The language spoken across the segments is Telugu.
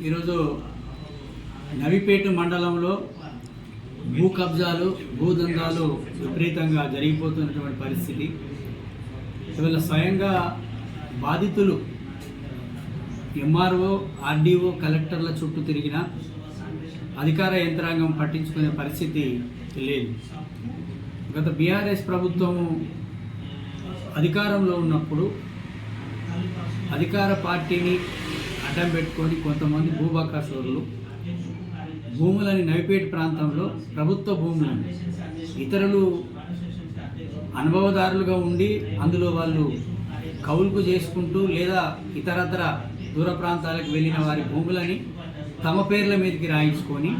ఈరోజు నవిపేట మండలంలో భూ కబ్జాలు భూదందాలు విపరీతంగా జరిగిపోతున్నటువంటి పరిస్థితి. ఇవాళ స్వయంగా బాధితులు ఎంఆర్ఓ, ఆర్డీఓ, కలెక్టర్ల చుట్టూ తిరిగిన అధికార యంత్రాంగం పట్టించుకునే పరిస్థితి లేదు. గత బీఆర్ఎస్ ప్రభుత్వము అధికారంలో ఉన్నప్పుడు అధికార పార్టీని అడ్డం పెట్టుకొని కొంతమంది భూభాకాశోరులు భూములని నవిపేట ప్రాంతంలో ప్రభుత్వ భూములను ఇతరులు అనుభవదారులుగా ఉండి అందులో వాళ్ళు కౌలుకు చేసుకుంటూ లేదా ఇతరతర దూర ప్రాంతాలకు వెళ్ళిన వారి భూములని తమ పేర్ల మీదకి రాయించుకొని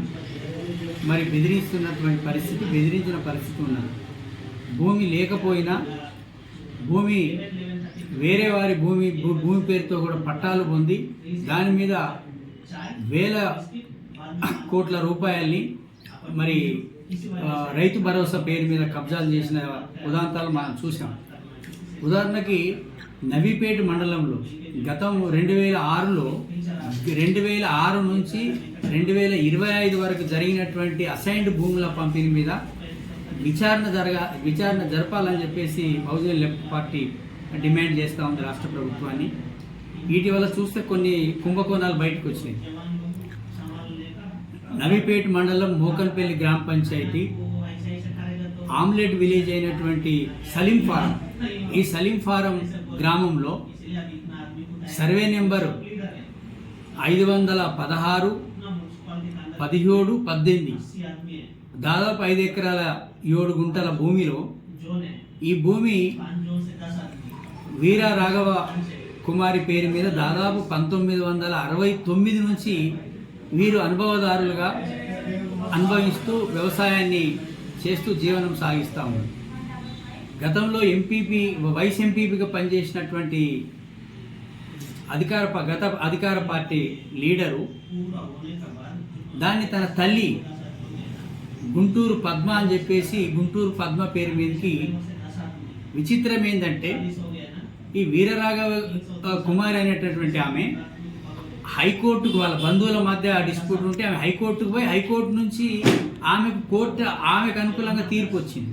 మరి బెదిరించిన పరిస్థితి ఉన్నది. భూమి లేకపోయినా భూమి వేరే వారి భూమి పేరుతో కూడా పట్టాలు పొంది దాని మీద వేల కోట్ల రూపాయల్ని మరి రైతు భరోసా పేరు మీద కబ్జాలు చేసిన ఉదాంతాలు మనం చూసాం. ఉదాహరణకి నవిపేట మండలంలో గతం 2006లో 2006 నుంచి 2025 వరకు జరిగినటువంటి అసైన్డ్ భూముల పంపిణీ మీద విచారణ జరపాలని చెప్పేసి బహుజన్ లెఫ్ట్ పార్టీ డిమాండ్ చేస్తూ ఉంది రాష్ట్ర ప్రభుత్వాన్ని. వీటి చూస్తే కొన్ని కుంభకోణాలు బయటకు వచ్చినాయి. నవిపేట మండలం మోకన్పల్లి గ్రామ పంచాయతీ ఆమ్లెట్ విలేజ్ అయినటువంటి సలీం ఫారం, ఈ సలీం ఫారం గ్రామంలో సర్వే నెంబరు 516, 17, 18 దాదాపు 5 ఎకరాల 7 గుంటల భూమిలో ఈ భూమి వీర రాఘవ కుమారి పేరు మీద దాదాపు 1969 నుంచి వీరు అనుభవదారులుగా అనుభవిస్తూ వ్యవసాయాన్ని చేస్తూ జీవనం సాగిస్తూ ఉన్నారు. గతంలో వైస్ ఎంపీపీగా పనిచేసినటువంటి అధికార పార్టీ లీడరు దాన్ని తన తల్లి గుంటూరు పద్మ అని చెప్పేసి గుంటూరు పద్మ పేరు మీదకి విచిత్రం ఏంటంటే ఈ వీరరాఘవ కుమారి అనేటటువంటి ఆమె హైకోర్టుకు వాళ్ళ బంధువుల మధ్య డిస్ప్యూట్ ఉంటే ఆమె హైకోర్టుకు పోయి హైకోర్టు నుంచి ఆమెకు అనుకూలంగా తీర్పు వచ్చింది.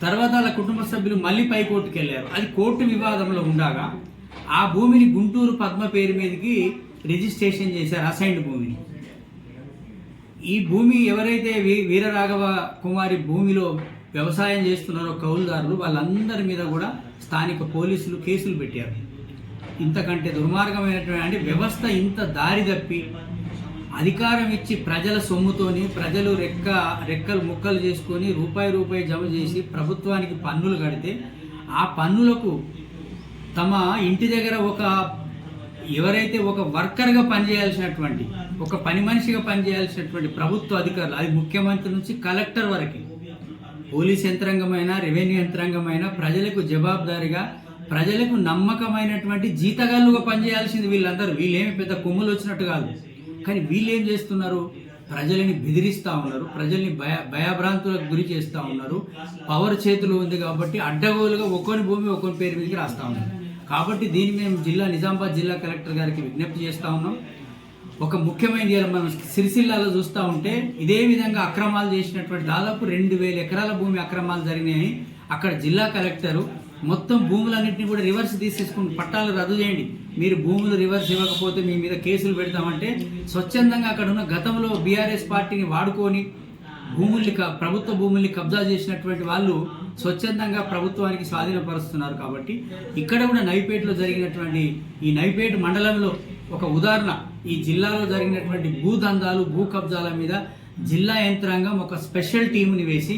తర్వాత వాళ్ళ కుటుంబ సభ్యులు మళ్ళీ పైకోర్టుకు వెళ్ళారు. అది కోర్టు వివాదంలో ఉండగా ఆ భూమిని గుంటూరు పద్మ పేరు మీదకి రిజిస్ట్రేషన్ చేశారు, అసైన్డ్ భూమిని. ఈ భూమి ఎవరైతే వీరరాఘవ కుమారి భూమిలో వ్యవసాయం చేస్తున్నారో కౌలుదారులు వాళ్ళందరి మీద కూడా స్థానిక పోలీసులు కేసులు పెట్టారు. ఇంతకంటే దుర్మార్గమైనటువంటి వ్యవస్థ ఇంత దారి తప్పి అధికారం ఇచ్చి ప్రజల సొమ్ముతోని ప్రజలు రెక్కలు ముక్కలు చేసుకొని రూపాయి జమ చేసి ప్రభుత్వానికి పన్నులు కడితే ఆ పన్నులకు తమ ఇంటి దగ్గర ఎవరైతే ఒక వర్కర్గా పనిచేయాల్సినటువంటి ఒక పని మనిషిగా పనిచేయాల్సినటువంటి ప్రభుత్వ అధికారులు, అది ముఖ్యమంత్రి నుంచి కలెక్టర్ వరకు, పోలీస్ యంత్రాంగమైన రెవెన్యూ యంత్రాంగమైన ప్రజలకు జవాబుదారీగా ప్రజలకు నమ్మకమైనటువంటి జీతగాళ్ళుగా పనిచేయాల్సింది వీళ్ళందరూ. వీళ్ళేమి పెద్ద కొమ్ములు వచ్చినట్టు కాదు, కానీ వీళ్ళు ఏం చేస్తున్నారు? ప్రజలని బెదిరిస్తూ ఉన్నారు, ప్రజల్ని భయభ్రాంతులకు గురి చేస్తూ ఉన్నారు. పవర్ చేతులు ఉంది కాబట్టి అడ్డగోలుగా ఒకరి భూమి ఒకరి పేరు మీదకి రాస్తూ ఉన్నారు. కాబట్టి దీన్ని మేము నిజామాబాద్ జిల్లా కలెక్టర్ గారికి విజ్ఞప్తి చేస్తూ ఉన్నాం. ఒక ముఖ్యమైన మనం సిరిసిల్లాలో చూస్తూ ఉంటే ఇదే విధంగా అక్రమాలు చేసినటువంటి దాదాపు 2000 ఎకరాల భూమి అక్రమాలు జరిగినాయి. అక్కడ జిల్లా కలెక్టరు మొత్తం భూములన్నింటినీ కూడా రివర్స్ తీసేసుకుని పట్టాలు రద్దు చేయండి, మీరు భూములు రివర్స్ ఇవ్వకపోతే మీ మీద కేసులు పెడతామంటే స్వచ్ఛందంగా అక్కడ ఉన్న గతంలో బీఆర్ఎస్ పార్టీని వాడుకొని ప్రభుత్వ భూముల్ని కబ్జా చేసినటువంటి వాళ్ళు స్వచ్ఛందంగా ప్రభుత్వానికి స్వాధీనపరుస్తున్నారు. కాబట్టి ఇక్కడ కూడా నవిపేటలో జరిగినటువంటి ఈ నవిపేట మండలంలో ఒక ఉదాహరణ, ఈ జిల్లాలో జరిగినటువంటి భూదందాలు భూ కబ్జాల మీద జిల్లా యంత్రాంగం ఒక స్పెషల్ టీముని వేసి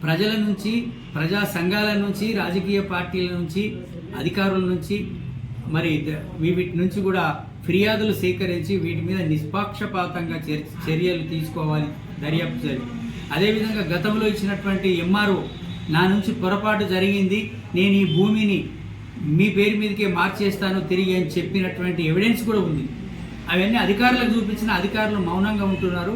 ప్రజల నుంచి, ప్రజా సంఘాల నుంచి, రాజకీయ పార్టీల నుంచి, అధికారుల నుంచి మరి వీటి నుంచి కూడా ఫిర్యాదులు సేకరించి వీటి మీద నిష్పక్షపాతంగా చర్యలు తీసుకోవాలి, దర్యాప్తు చేయాలి. అదేవిధంగా గతంలో ఇచ్చినటువంటి ఎంఆర్ఓ నా నుంచి పొరపాటు జరిగింది, నేను ఈ భూమిని మీ పేరు మీదకే మార్చేస్తాను తిరిగి అని చెప్పినటువంటి ఎవిడెన్స్ కూడా ఉంది. అవన్నీ అధికారులకు చూపించిన అధికారులు మౌనంగా ఉంటున్నారు.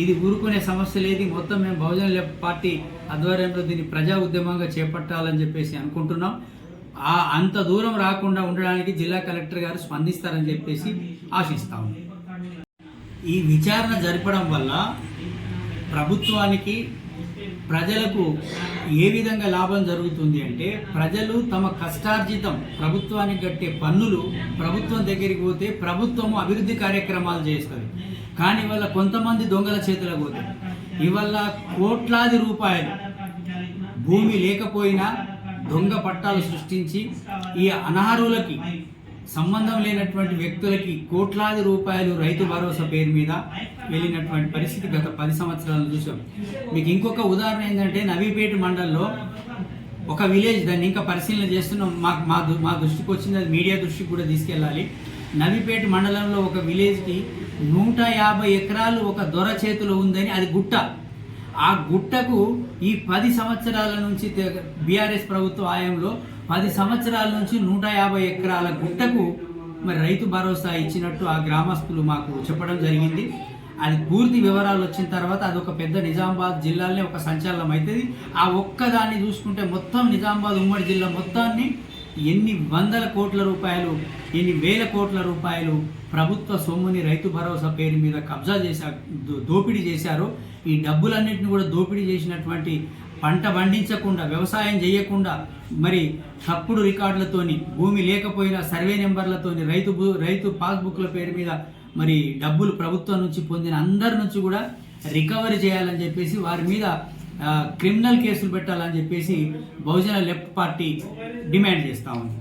ఇది ఊరుకునే సమస్య లేదు. మొత్తం మేము బహుజన్ లెఫ్ట్ పార్టీ ఆధ్వర్యంలో దీన్ని ప్రజా ఉద్యమంగా చేపట్టాలని చెప్పేసి అనుకుంటున్నాం. అంత దూరం రాకుండా ఉండడానికి జిల్లా కలెక్టర్ గారు స్పందిస్తారని చెప్పేసి ఆశిస్తాము. ఈ విచారణ జరపడం వల్ల ప్రభుత్వానికి ప్రజలకు ఏ విధంగా లాభం జరుగుతుంది అంటే, ప్రజలు తమ కష్టార్జితం ప్రభుత్వానికి కట్టే పన్నులు ప్రభుత్వం దగ్గరికి పోతే ప్రభుత్వము అభివృద్ధి కార్యక్రమాలు చేస్తుంది. కానీ ఇవాళ కొంతమంది దొంగల చేతులకు పోతాయి. ఇవాళ కోట్లాది రూపాయలు భూమి లేకపోయినా దొంగ పట్టాలు సృష్టించి ఈ అనర్హులకి, సంబంధం లేనటువంటి వ్యక్తులకి కోట్లాది రూపాయలు రైతు భరోసా పేరు మీద వెళ్ళినటువంటి పరిస్థితి గత 10 సంవత్సరాలు చూసాం. మీకు ఇంకొక ఉదాహరణ ఏంటంటే, నవీపేట మండలంలో ఒక విలేజ్, దాన్ని ఇంకా పరిశీలన చేస్తున్నాం, మా దృష్టికి వచ్చింది, అది మీడియా దృష్టికి కూడా తీసుకెళ్ళాలి. నవీపేట మండలంలో ఒక విలేజ్కి 150 ఎకరాలు ఒక దొర చేతిలో ఉందని, అది గుట్ట. ఆ గుట్టకు ఈ 10 సంవత్సరాల నుంచి బీఆర్ఎస్ ప్రభుత్వ హయాంలో 10 సంవత్సరాల నుంచి 150 ఎకరాల గుట్టకు మరి రైతు భరోసా ఇచ్చినట్టు ఆ గ్రామస్తులు మాకు చెప్పడం జరిగింది. అది పూర్తి వివరాలు వచ్చిన తర్వాత అదొక పెద్ద నిజామాబాద్ జిల్లాలోనే ఒక సంచలనం అవుతుంది. ఆ ఒక్కదాన్ని చూసుకుంటే మొత్తం నిజామాబాద్ ఉమ్మడి జిల్లా మొత్తాన్ని ఎన్ని వందల కోట్ల రూపాయలు, ఎన్ని వేల కోట్ల రూపాయలు ప్రభుత్వ సొమ్ముని రైతు భరోసా పేరు మీద కబ్జా చేశారు, దోపిడీ చేశారు. ఈ డబ్బులన్నింటినీ కూడా దోపిడీ చేసినటువంటి, పంట పండించకుండా, వ్యవసాయం చేయకుండా, మరి తప్పుడు రికార్డులతోని, భూమి లేకపోయినా సర్వే నెంబర్లతోని, రైతు పాస్బుక్ల పేరు మీద మరి డబ్బులు ప్రభుత్వం నుంచి పొందిన అందరి నుంచి కూడా రికవరీ చేయాలని చెప్పేసి, వారి మీద క్రిమినల్ కేసులు పెట్టాలని చెప్పేసి బహుజన లెఫ్ట్ పార్టీ డిమాండ్ చేస్తూ ఉంది.